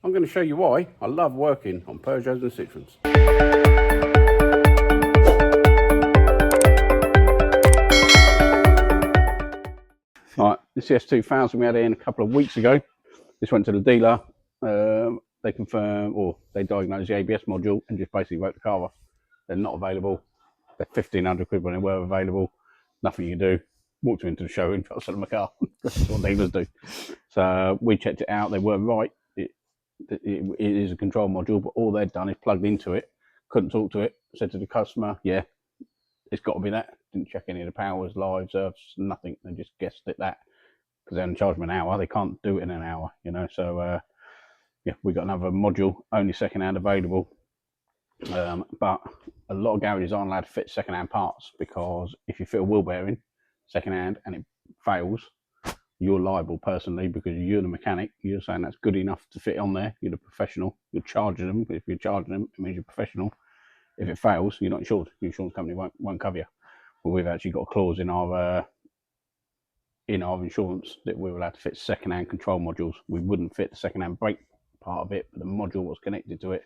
I'm going to show you why I love working on Peugeots and Citroens. Right, this S2000 we had in a couple of weeks ago. This went to the dealer. They confirmed, or they diagnosed the ABS module and just basically wrote the car off. They're not available. They're 1,500 quid when they were available. Nothing you can do. Walked into the showroom, tried to sell them a car. That's what dealers do. So we checked it out. They were right. It is a control module, but all they'd done is plugged into it, couldn't talk to it, said to the customer, yeah, it's got to be that. Didn't check any of the powers, lives, earths, nothing. They just guessed at that because they're going to charge them an hour. They can't do it in an hour, you know. So yeah, we got another module, only second-hand available. But a lot of garages aren't allowed to fit second-hand parts because if you fit a wheel bearing second-hand and it fails, you're liable personally because you're the mechanic. You're saying that's good enough to fit on there. You're the professional. You're charging them. If you're charging them, it means you're professional. If it fails, you're not insured. The insurance company won't cover you. But we've actually got a clause in our insurance that we're allowed to fit second-hand control modules. We wouldn't fit the second-hand brake part of it, but the module was connected to it.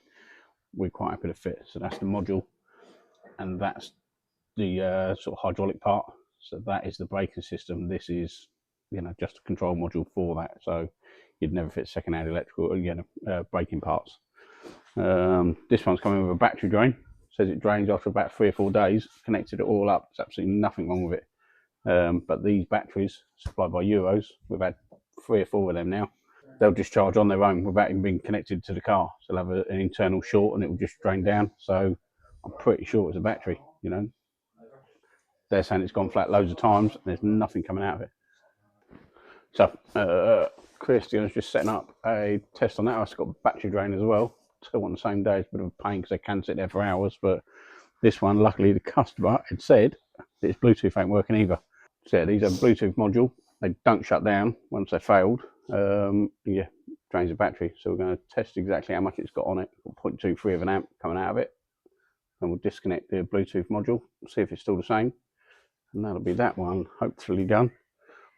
We're quite happy to fit. So that's the module, and that's the sort of hydraulic part. So that is the braking system. This is, you know, just a control module for that. So you'd never fit second-hand electrical, braking parts. This one's coming with a battery drain. Says it drains after about 3 or 4 days. Connected it all up. There's absolutely nothing wrong with it. But these batteries supplied by Euros, we've had 3 or 4 of them now. They'll discharge on their own without even being connected to the car. So they'll have an internal short and it will just drain down. So I'm pretty sure it's a battery, you know. They're saying it's gone flat loads of times and there's nothing coming out of it. So Christian's just setting up a test on that. I've got a battery drain as well. Still on the same day. It's a bit of a pain because they can sit there for hours. But this one, luckily, the customer had said that its Bluetooth ain't working either. So yeah, these are Bluetooth module. They don't shut down once they failed. Yeah, drains the battery. So we're going to test exactly how much it's got on it. 0.23 of an amp coming out of it. And we'll disconnect the Bluetooth module, see if it's still the same. And that'll be that one, hopefully done.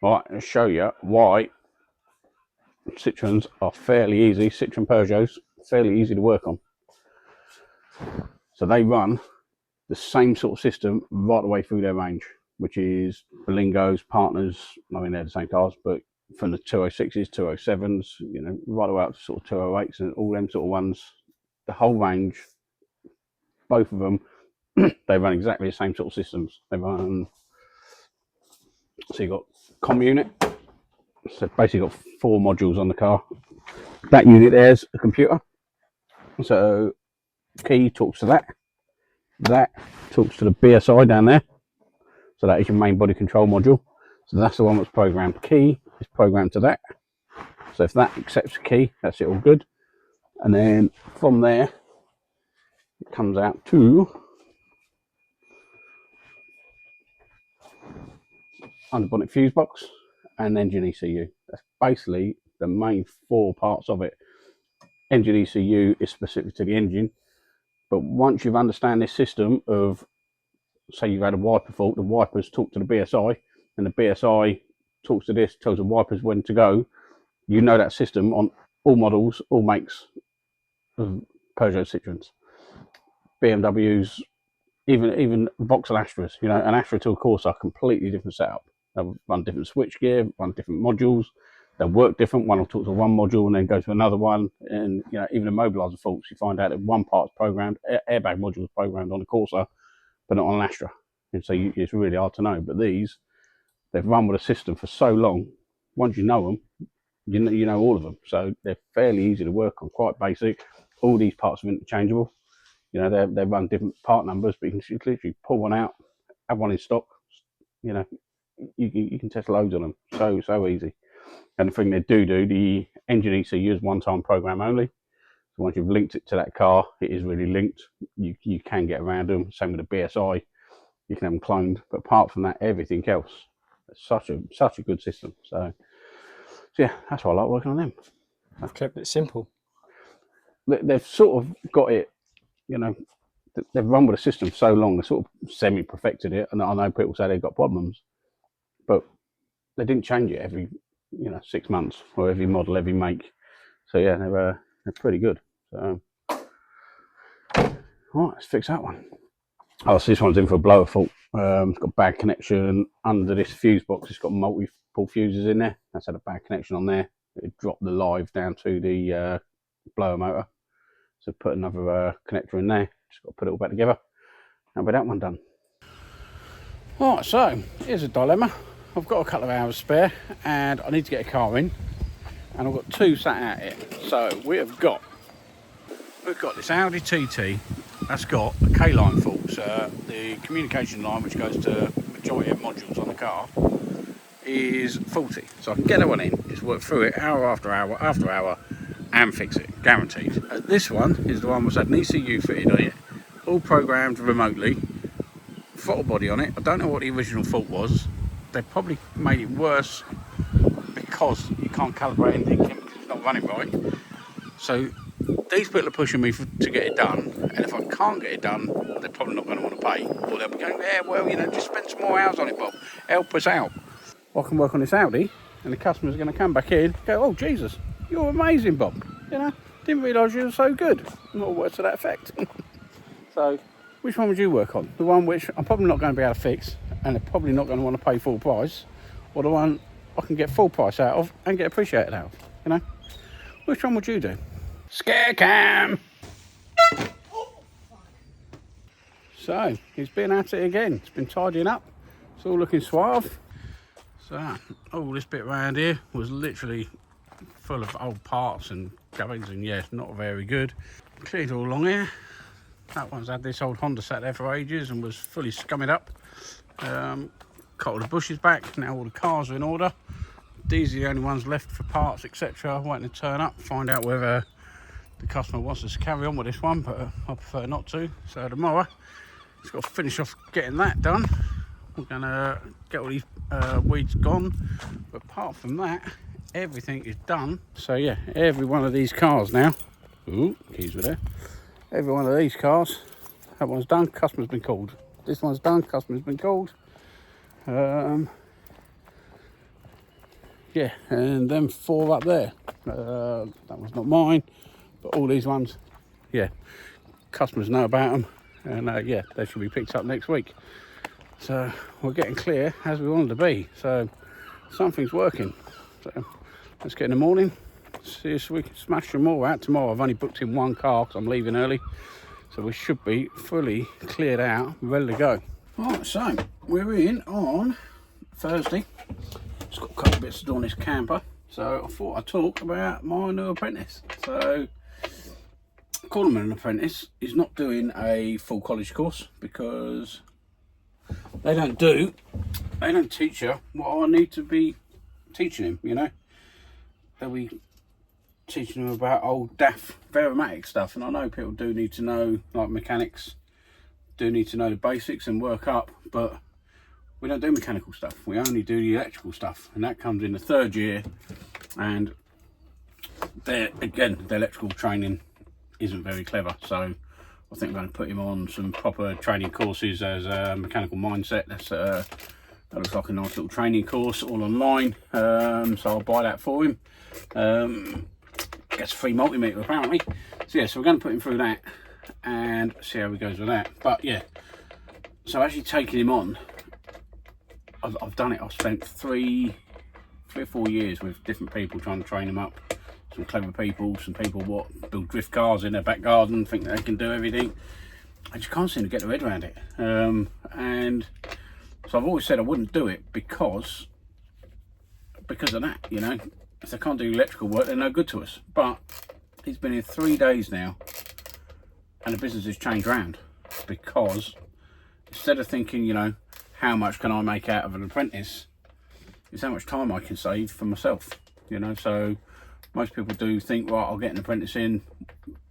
Right, I'll show you why Citroens are fairly easy. Citroen Peugeots, fairly easy to work on. So they run the same sort of system right the way through their range, which is Berlingos, Partners. I mean, they're the same cars, but from the 206s, 207s, you know, right away up to sort of 208s and all them sort of ones, the whole range, both of them, they run exactly the same sort of systems. They run, so you've got comm unit. So basically got 4 modules on the car. That unit there's a computer. So key talks to that. That talks to the BSI down there. So that is your main body control module. So that's the one that's programmed. Key is programmed to that. So if that accepts the key, that's it all good. And then from there, it comes out to underbonnet fuse box and engine ECU. That's basically the main 4 parts of it. Engine ECU is specific to the engine, but once you understand this system of, say you've had a wiper fault, the wipers talk to the BSI and the BSI talks to this, tells the wipers when to go. You know that system on all models, all makes of Peugeot, Citroens, BMWs, even Vauxhall Astras. You know, an Astra to a Corsa, completely different setup. They'll run different switchgear, run different modules. They'll work different. One will talk to one module and then go to another one. And you know, even immobiliser faults, you find out that one part's programmed, airbag module is programmed on a Corsa, but not on an Astra. And so it's really hard to know. But these, they've run with a system for so long. Once you know them, you know all of them. So they're fairly easy to work on, quite basic. All these parts are interchangeable. You know, they run different part numbers, but you can literally pull one out, have one in stock. You know, you can test loads of them. So easy. And the thing they do, the engine ECU is one-time program only. So once you've linked it to that car, it is really linked. You can get around them. Same with the BSI. You can have them cloned. But apart from that, everything else, it's such a good system. So yeah, that's why I like working on them. I've kept it simple. They've sort of got it, you know, they've run with a system so long, they sort of semi-perfected it. And I know people say they've got problems, but they didn't change it every, 6 months or every model, every make. So yeah, they're pretty good. So, right, let's fix that one. Oh, so this one's in for a blower fault. It's got a bad connection under this fuse box. It's got multiple fuses in there. That's had a bad connection on there. It dropped the live down to the blower motor. So put another connector in there. Just got to put it all back together. And with that one done. Right, so here's a dilemma. I've got a couple of hours spare and I need to get a car in. And I've got two sat out here. So we've got this Audi TT that's got a K-line fault. So the communication line, which goes to majority of modules on the car, is faulty. So I can get that one in, just work through it hour after hour after hour and fix it, guaranteed. This one is the one which had an ECU fitted on it, all programmed remotely, throttle body on it. I don't know what the original fault was. They probably made it worse because you can't calibrate anything because it's not running right. So these people are pushing me to get it done, and if I can't get it done, they're probably not going to want to pay. Or they'll be going, yeah, well, you know, just spend some more hours on it, Bob. Help us out. I can work on this Audi, and the customer's going to come back in and go, oh, Jesus, you're amazing, Bob. You know, didn't realise you were so good. Not words to that effect. So, which one would you work on? The one which I'm probably not going to be able to fix, and they're probably not going to want to pay full price, or the one I can get full price out of and get appreciated out of, you know? Which one would you do? Scare cam! So, he's been at it again. It's been tidying up. It's all looking suave. So, all this bit around here was literally full of old parts and gubbins, and yeah, not very good. Cleared all along here. That one's had this old Honda sat there for ages and was fully scummed up. Cut all the bushes back. Now all the cars are in order. These are the only ones left for parts, etc. Waiting to turn up, find out whether the customer wants us to carry on with this one, but I prefer not to. So tomorrow, just got to finish off getting that done. We're gonna get all these weeds gone, but apart from that, everything is done. So yeah, every one of these cars now. Ooh, keys were there. Every one of these cars, that one's done. Customer's been called. This one's done. Customer's been called. Yeah, and then 4 up there. That one's not mine, but all these ones, yeah, customers know about them, and yeah, they should be picked up next week. So we're getting clear as we wanted to be. So something's working. So let's get in the morning, see if we can smash them all out. Tomorrow I've only booked in 1 car because I'm leaving early, so we should be fully cleared out, ready to go. Right, so we're in on Thursday. Just got a couple of bits to do on this camper, so I thought I'd talk about my new apprentice. So calling him an apprentice, he's not doing a full college course because they don't teach you what I need to be teaching him, you know. They'll be teaching him about old daft aromatic stuff, and I know people do need to know, like mechanics do need to know the basics and work up, but we don't do mechanical stuff. We only do the electrical stuff, and that comes in the 3rd year. And there again, the electrical training isn't very clever, so I think I'm going to put him on some proper training courses as a mechanical mindset. That looks like a nice little training course, all online. So I'll buy that for him. Gets a free multimeter apparently. So yeah, so we're going to put him through that and see how he goes with that. But yeah, so actually taking him on, I've done it. I've spent 3 or 4 years with different people trying to train them up. Some clever people, some people what build drift cars in their back garden, think they can do everything. I just can't seem to get their head around it. And so I've always said I wouldn't do it because of that, you know. If they can't do electrical work, they're no good to us. But he's been here 3 days now, and the business has changed around, because instead of thinking, you know, how much can I make out of an apprentice, it's how much time I can save for myself, you know. So most people do think, right, I'll get an apprentice in,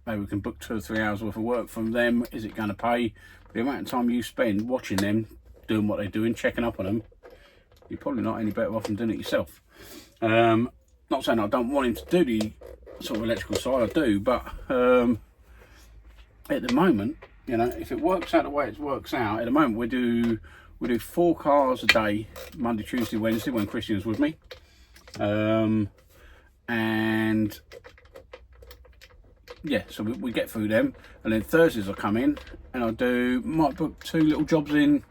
maybe we can book 2 or 3 hours worth of work from them. Is it going to pay? But the amount of time you spend watching them doing what they're doing, checking up on them, you're probably not any better off than doing it yourself. Not saying I don't want him to do the sort of electrical side, I do, but at the moment, you know, if it works out the way it works out, at the moment we do 4 cars a day, Monday, Tuesday, Wednesday, when Christian's with me. And yeah, so we get through them, and then Thursdays I'll come in and might book 2 little jobs in,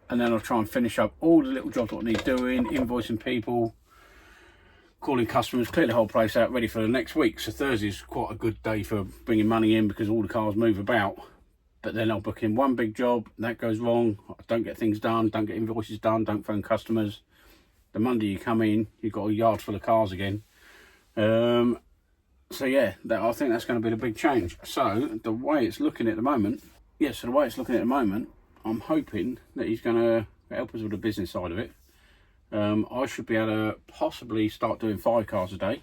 and then I'll try and finish up all the little jobs that I need doing, invoicing people, calling customers, clear the whole place out, ready for the next week. So Thursday's quite a good day for bringing money in because all the cars move about. But then I'll book in one big job, that goes wrong, I don't get things done, don't get invoices done, don't phone customers. The Monday you come in, you've got a yard full of cars again. So yeah, I think that's going to be the big change. So the way it's looking at the moment, I'm hoping that he's going to help us with the business side of it. I should be able to possibly start doing 5 cars a day,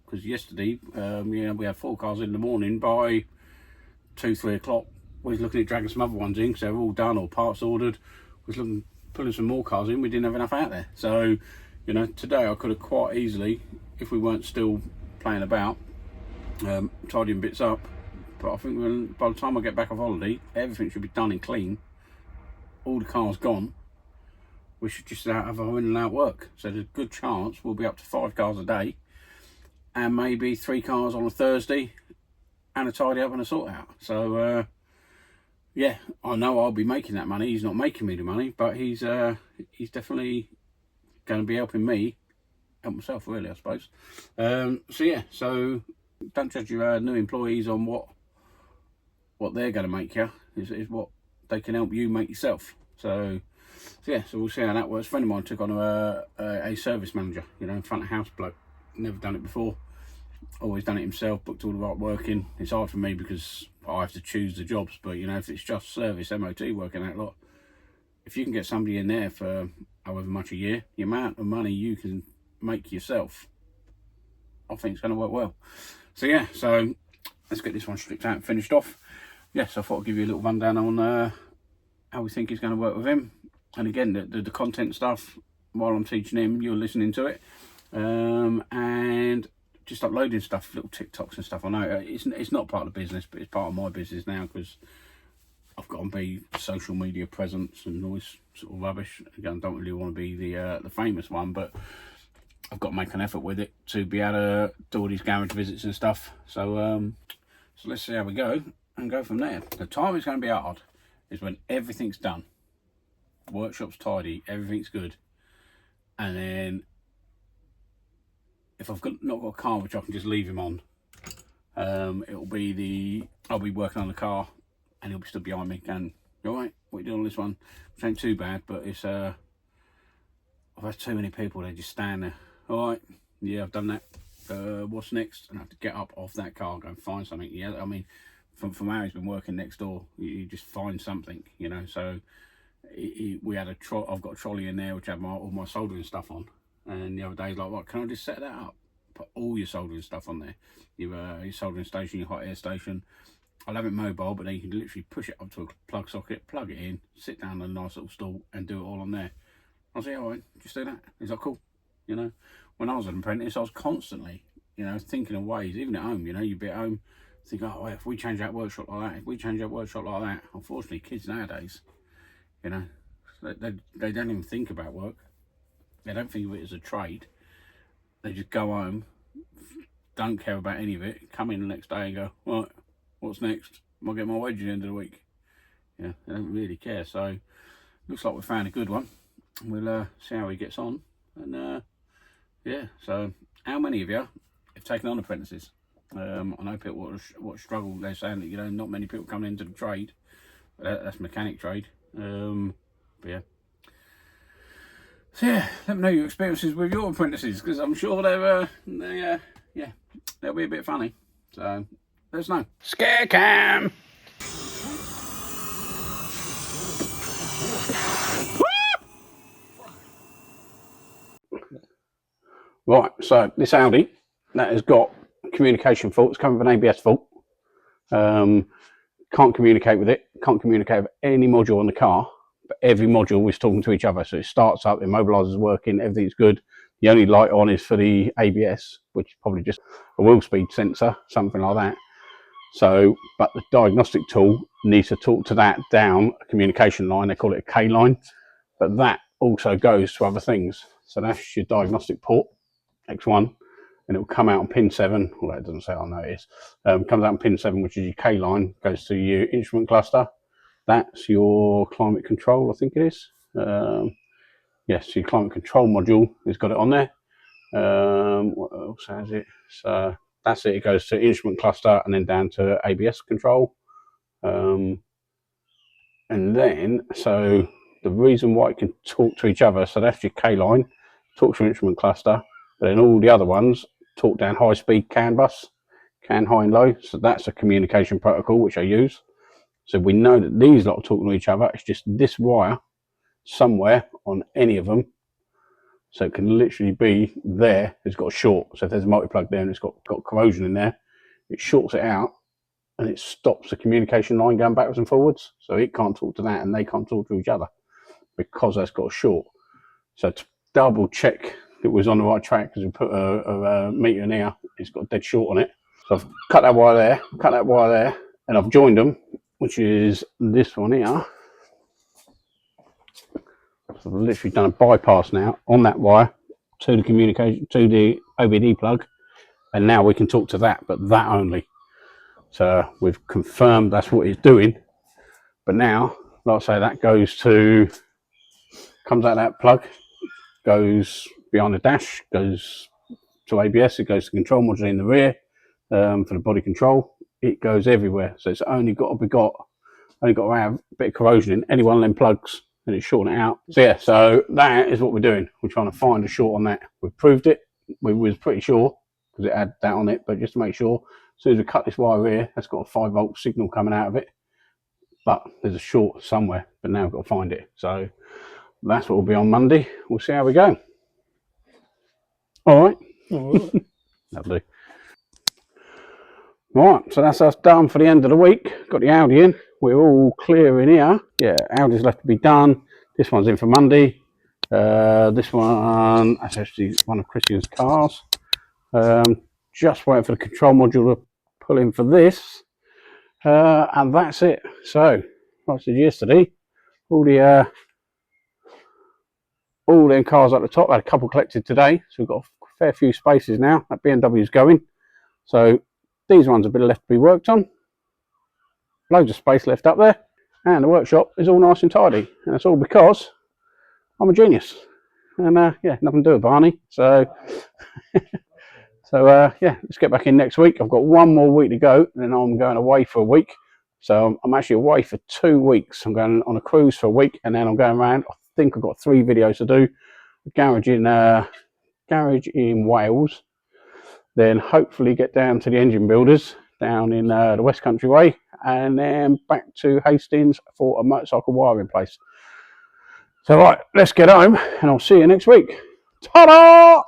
because yesterday, we had 4 cars in the morning. By 2-3 o'clock, we was looking at dragging some other ones in because they were all done or parts ordered. Was pulling some more cars in. We didn't have enough out there. So, today I could have quite easily, if we weren't still playing about, tidying bits up. But I think by the time I get back off holiday, everything should be done and clean. All the cars gone. We should just have our in and out work. So there's a good chance we'll be up to 5 cars a day, and maybe 3 cars on a Thursday, and a tidy up and a sort out. So yeah, I know I'll be making that money. He's not making me the money, but he's definitely going to be helping me help myself, really, I suppose. So yeah, so don't judge your new employees on what they're going to make you. Is what they can help you make yourself. So yeah, so we'll see how that works. A friend of mine took on a service manager, front of house bloke. Never done it before. Always done it himself, booked all the right work in. It's hard for me because I have to choose the jobs, but if it's just service, MOT working out a lot, if you can get somebody in there for however much a year, the amount of money you can make yourself, I think it's going to work well. So yeah, so let's get this one stripped out and finished off. Yes, I thought I'd give you a little rundown on how we think it's going to work with him. And again, the content stuff, while I'm teaching him, you're listening to it. And just uploading stuff, little TikToks and stuff. I know it's not part of the business, but it's part of my business now, because I've got to be social media presence and all this sort of rubbish. Again, I don't really want to be the famous one, but I've got to make an effort with it to be able to do all these garage visits and stuff. So so let's see how we go and go from there. The time it's going to be hard is when everything's done, workshop's tidy, everything's good, and then if I've not got a car which I can just leave him on, I'll be working on the car and he'll be stood behind me going, "You all right? What are you doing on this one?" Which ain't too bad, but it's I've had too many people, they just stand there. "All right, yeah, I've done that. What's next?" And I have to get up off that car, go and find something. Yeah, I mean, from how he's been working next door, you just find something, So I've got a trolley in there which had all my soldering stuff on. And the other day, he's like, "What, can I just set that up? Put all your soldering stuff on there. Your soldering station, your hot air station. I'll have it mobile, but then you can literally push it up to a plug socket, plug it in, sit down on a nice little stool and do it all on there." I was like, "All right, just do that." He's like, "Cool." When I was an apprentice, I was constantly, thinking of ways, even at home, you'd be at home, think, "Oh, well, if we change that workshop like that, if we change that workshop like that." Unfortunately, kids nowadays, they don't even think about work. They don't think of it as a trade. They just go home, don't care about any of it, come in the next day and go, "Right, what's next? I'll get my wage at the end of the week." They don't really care. So looks like we found a good one. We'll see how he gets on. And yeah, so how many of you have taken on apprentices? I know people what struggle. They're saying that not many people coming into the trade, but that's mechanic trade. But yeah. So yeah, let me know your experiences with your apprentices, because I'm sure they'll be a bit funny. So let us know. Scare cam. Right, so this Audi that has got communication fault. It's coming with an ABS fault. Can't communicate with it. Can't communicate with any module on the car. But every module is talking to each other. So it starts up, immobiliser's working, everything's good. The only light on is for the ABS, which is probably just a wheel speed sensor, something like that. So, but the diagnostic tool needs to talk to that down a communication line. They call it a K line, but that also goes to other things. So that's your diagnostic port, X1. and it will come out on pin 7. Well, that doesn't say I know it is. Comes out on pin 7, which is your K line, goes to your instrument cluster. That's your climate control, I think it is. Yes, your climate control module has got it on there. What else has it? So that's it. It goes to instrument cluster and then down to ABS control. And then, so the reason why it can talk to each other, so that's your K line, talks to your instrument cluster, but then all the other ones talk down high speed CAN bus, CAN high and low. So that's a communication protocol which I use. So we know that these lot are talking to each other. It's just this wire somewhere on any of them. So it can literally be there. It's got a short. So if there's a multi-plug there and it's got corrosion in there, it shorts it out and it stops the communication line going backwards and forwards. So it can't talk to that and they can't talk to each other because that's got a short. So to double check it was on the right track, because we put a meter in here, it's got a dead short on it. So I've cut that wire there, and I've joined them, which is this one here. So I've literally done a bypass now on that wire to the communication, to the OBD plug, and now we can talk to that, but that only. So we've confirmed that's what it's doing. But now, like I say, that comes out of that plug, goes behind the dash, goes to ABS, it goes to control module in the rear for the body control. It goes everywhere. So it's only got to have a bit of corrosion in any one of them plugs, and it's shorting it out. So yeah, so that is what we're doing. We're trying to find a short on that. We've proved it. We was pretty sure because it had that on it, but just to make sure, as soon as we cut this wire here, that's got a 5-volt signal coming out of it. But there's a short somewhere, but now we've got to find it. So that's what will be on Monday. We'll see how we go. All right. Lovely. Right, so that's us done for the end of the week. Got the Audi in. We're all clear in here. Yeah, Audi's left to be done. This one's in for Monday. This one, that's actually one of Christian's cars. Just waiting for the control module to pull in for this. And that's it. So, like I said yesterday, all them cars at the top, I had a couple collected today. So we've got a fair few spaces now. That BMW's going. So these ones have been left to be worked on. Loads of space left up there, and the workshop is all nice and tidy, and it's all because I'm a genius. And yeah, nothing to do with Barney. So yeah, let's get back in next week. I've got one more week to go, and then I'm going away for a week. So I'm actually away for 2 weeks. I'm going on a cruise for a week, and then I'm going around. I think I've got 3 videos to do. A garage in Wales, then hopefully get down to the engine builders down in the West Country way, and then back to Hastings for a motorcycle wiring place. So right, let's get home, and I'll see you next week. Ta-da!